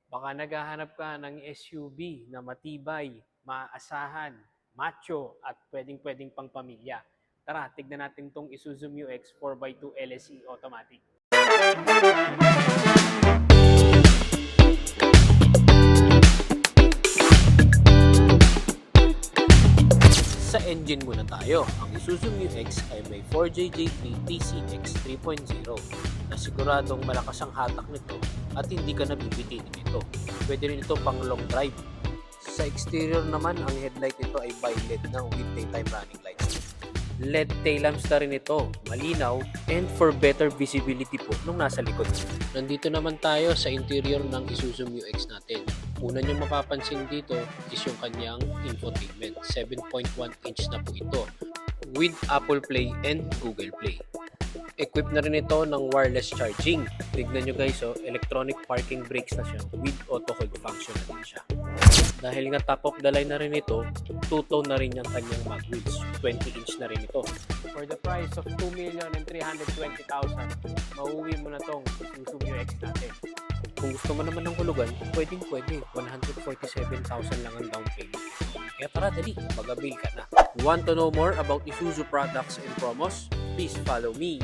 Baka naghahanap ka ng SUV na matibay, maaasahan, macho at pwedeng-pwedeng pang pamilya. Tara, tignan natin tong Isuzu MU-X 4x2 LSE Automatic. Sa engine muna tayo. Ang Isuzu MU-X ay may 4JJ3 TCX 3.0 na siguradong malakas ang hatak nito at hindi ka nabibitinin nito. Pwede rin ito pang long drive. Sa exterior naman, ang headlight nito ay bi-LED na with daytime running lights. LED tail lamps na rin ito, malinaw, and for better visibility po nung nasa likod. Nandito naman tayo sa interior ng Isuzu MU-X natin. Una nyo mapapansin dito is yung kanyang infotainment. 7.1 inch na po ito with Apple Play and Google Play. Equipped na rin ito ng wireless charging. Tignan nyo guys, electronic parking brakes na siya with auto hold function na rin siya. Dahil nga top of the line na rin ito, two-tone na rin yung kanyang mag wheels. 20 inch na rin ito. For the price of 2,320,000, mauwi mo na tong Isuzu MU-X natin. Kung gusto mo naman ng hulugan, pwede. 147,000 lang ang down payment. Kaya tara, dali, mag-avail ka na. Want to know more about Isuzu products and promos? Please follow me